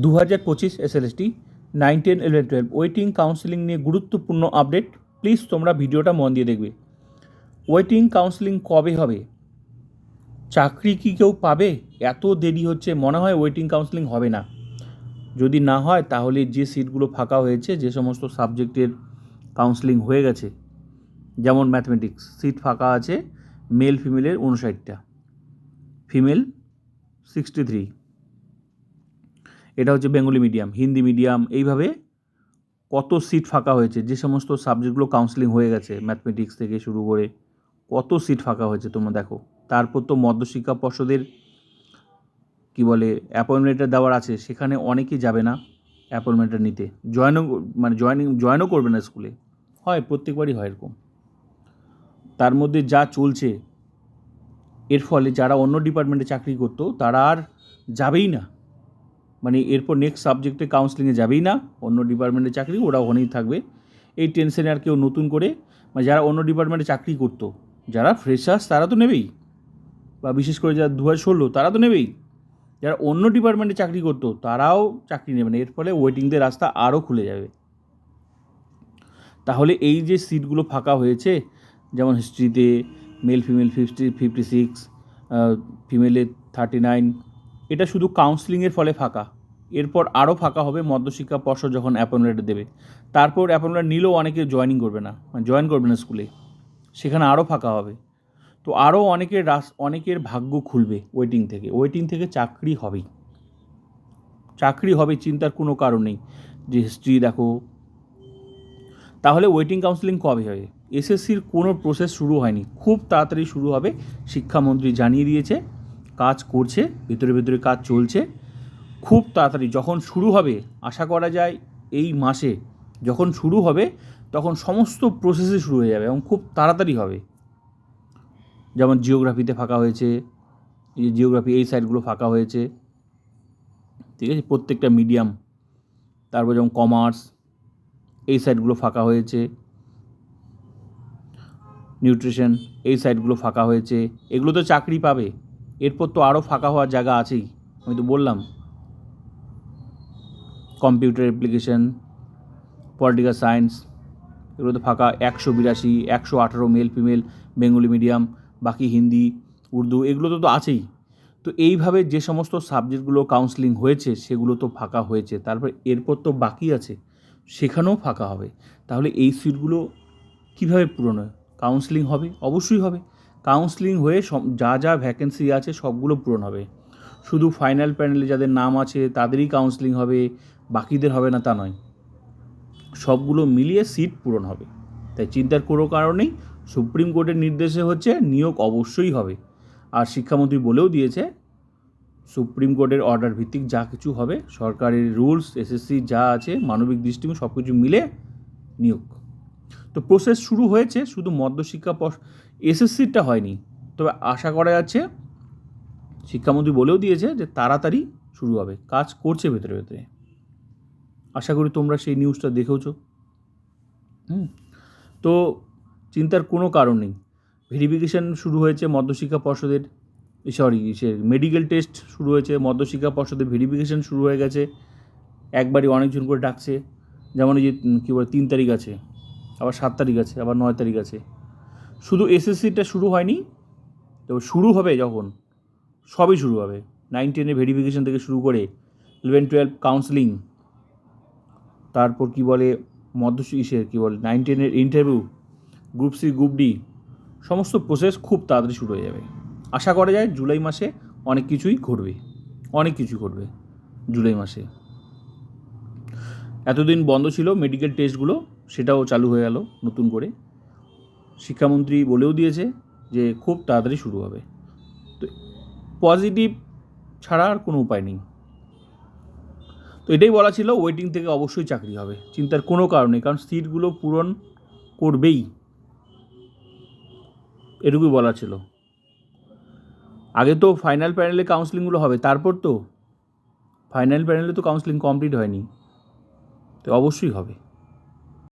2025 SLST 9, 10, 11, 12 waiting counselling নিয়ে গুরুত্বপূর্ণ update. Please তোমরা ভিডিওটা মন দিয়ে দেখবে। ওয়েটিং কাউন্সেলিং কবে হবে? চাকরি কি কেউ পাবে? এত দেরি হচ্ছে, মনে হয় ওয়েটিং কাউন্সেলিং হবে না। যদি না হয় তাহলে যে সিটগুলো ফাঁকা হয়েছে, যে সমস্ত সাবজেক্টের কাউন্সেলিং হয়ে গেছে, যেমন ম্যাথমেটিক্স সিট ফাঁকা আছে, মেল ফিমেলের 59টা, ফিমেল 63, এটা হচ্ছে বেঙ্গলি মিডিয়াম, হিন্দি মিডিয়াম, এইভাবে কত সিট ফাঁকা হয়েছে। যে সমস্ত সাবজেক্টগুলো কাউন্সেলিং হয়ে গেছে, ম্যাথমেটিক্স থেকে শুরু করে কত সিট ফাঁকা হয়েছে তোমরা দেখো। তারপর তো মধ্যশিক্ষা পর্ষদের কি বলে অ্যাপয়েন্টমেন্ট লেটার দেওয়ার আছে, সেখানে অনেকেই যাবে না অ্যাপয়েন্টমেন্টটা নিতে, জয়েনও করবে না স্কুলে। হয়, প্রত্যেকবারই হয় এরকম। তার মধ্যে যা চলছে, এর ফলে যারা অন্য ডিপার্টমেন্টে চাকরি করতো তারা আর যাবেই না, মানে এরপর নেক্সট সাবজেক্টে কাউন্সেলিংয়ে যাবেই না। অন্য ডিপার্টমেন্টে চাকরি, ওরা ওখানেই থাকবে। এই টেনশনে আর কেউ নতুন করে, মানে যারা অন্য ডিপার্টমেন্টে চাকরি করতো, যারা ফ্রেশার্স তারা তো নেবেই, বা বিশেষ করে যারা 2016 তারা তো নেবেই। যারা অন্য ডিপার্টমেন্টে চাকরি করতো তারাও চাকরি নেবে না। এর ফলে ওয়েটিংদের রাস্তা আরও খুলে যাবে। তাহলে এই যে সিটগুলো ফাঁকা হয়েছে, যেমন হিস্ট্রিতে মেল ফিমেল 56, ফিমেলে 39, এটা শুধু কাউন্সেলিংয়ের ফলে ফাঁকা। এরপর আরও ফাঁকা হবে মধ্যশিক্ষা পর্ষদ যখন অ্যাপয়েন্টমেন্ট দেবে। তারপর অ্যাপয়েন্টমেন্ট নিলেও অনেকে জয়েন করবে না স্কুলে, সেখানে আরও ফাঁকা হবে। তো আরও অনেকের ভাগ্য খুলবে ওয়েটিং থেকে চাকরি হবে, চিন্তার কোনো কারণ নেই। যে হিস্ট্রি দেখো। তাহলে ওয়েটিং কাউন্সেলিং কবে হবে? এসএসসির কোনো প্রসেস শুরু হয়নি, খুব তাড়াতাড়ি শুরু হবে। শিক্ষামন্ত্রী জানিয়ে দিয়েছে, কাজ করছে, ভেতরে কাজ চলছে। খুব তাড়াতাড়ি যখন শুরু হবে, আশা করা যায় এই মাসে যখন শুরু হবে তখন সমস্ত প্রসেসই শুরু হয়ে যাবে এবং খুব তাড়াতাড়ি হবে। যেমন জিওগ্রাফিতে ফাঁকা হয়েছে, এই সাইডগুলো ফাঁকা হয়েছে, ঠিক আছে, প্রত্যেকটা মিডিয়াম। তারপর যেমন কমার্স, এই সাইডগুলো ফাঁকা হয়েছে, নিউট্রিশন, এই সাইডগুলো ফাঁকা হয়েছে। এগুলো তো চাকরি পাবে। এরপর তো আরও ফাঁকা হওয়ার জায়গা আছেই, আমি তো বললাম। কম্পিউটার অ্যাপ্লিকেশন, পলিটিক্যাল সায়েন্স, এগুলো তো ফাঁকা। 182, 118 মেল ফিমেল, বেঙ্গলি মিডিয়াম, বাকি হিন্দি, উর্দু, এগুলো তো আছেই। তো এইভাবে যে সমস্ত সাবজেক্টগুলো কাউন্সেলিং হয়েছে সেগুলো তো ফাঁকা হয়েছে। তারপর এরপর তো বাকি আছে, সেখানেও ফাঁকা হবে। তাহলে এই সিটগুলো কীভাবে পূরণ হয়? কাউন্সেলিং হবে, অবশ্যই হবে। কাউন্সেলিং হয়ে যা ভ্যাকেন্সি আছে সবগুলো পূরণ হবে। শুধু ফাইনাল প্যানেলে যাদের নাম আছে তাদেরই কাউন্সেলিং হবে, বাকিদের হবে না তা নয়। সবগুলো মিলিয়ে সিট পূরণ হবে। তাই চিন্তার কোনো কারণ নেই। সুপ্রিম কোর্টের নির্দেশে হচ্ছে, নিয়োগ অবশ্যই হবে। আর শিক্ষামন্ত্রী বলেও দিয়েছে, সুপ্রিম কোর্টের অর্ডার ভিত্তিক যা কিছু হবে, সরকারের রুলস, এসএসসি যা আছে, মানবিক দৃষ্টিকোণ সব কিছু মিলে নিয়োগ। তো প্রসেস শুরু হয়েছে, শুধু মধ্যশিক্ষা এসএসসিটা হয়নি। তবে আশা করা যাচ্ছে, শিক্ষামন্ত্রী বলেও দিয়েছে যে তাড়াতাড়ি শুরু হবে, কাজ করছে ভেতরে। আশা করি তোমরা সেই নিউজটা দেখেওছো। তো চিন্তার কোনো কারণ নেই। ভেরিফিকেশান শুরু হয়েছে মধ্যশিক্ষা পর্ষদের, মেডিকেল টেস্ট শুরু হয়েছে মধ্যশিক্ষা পর্ষদের, ভেরিফিকেশান শুরু হয়ে গেছে। একবারই অনেকজন করে ডাকছে। যেমন এই যে 3 তারিখ আছে, আবার 7 তারিখ আছে, আবার 9 তারিখ আছে। শুধু এসএসসিটা শুরু হয়নি, তো শুরু হবে যখন সবই শুরু হবে। 9, 10 ভেরিফিকেশান থেকে শুরু করে 11, 12 কাউন্সেলিং, তারপর 9, 10 interview, group C, group D, সমস্ত প্রসেস খুব তাড়াতাড়ি শুরু হয়ে যাবে। আশা করা যায় জুলাই মাসে অনেক কিছু ঘটবে জুলাই মাসে। এতদিন বন্ধ ছিল মেডিকেল টেস্টগুলো, সেটাও চালু হয়ে গেল নতুন করে। শিক্ষামন্ত্রী বলেও দিয়েছে যে খুব তাড়াতাড়ি শুরু হবে। তো পজিটিভ ছাড়া আর কোনো উপায় নেই। তো এটাই বলা ছিল, ওয়েটিং থেকে অবশ্যই চাকরি হবে, চিন্তার কোনো কারণ নেই, কারণ সিটগুলো পূরণ করবেই, এটুকুই বলা ছিল। আগে তো ফাইনাল প্যানেলে কাউন্সেলিংগুলো হবে, তারপর তো ফাইনাল প্যানেলে তো কাউন্সেলিং কমপ্লিট হয়নি, তো অবশ্যই হবে।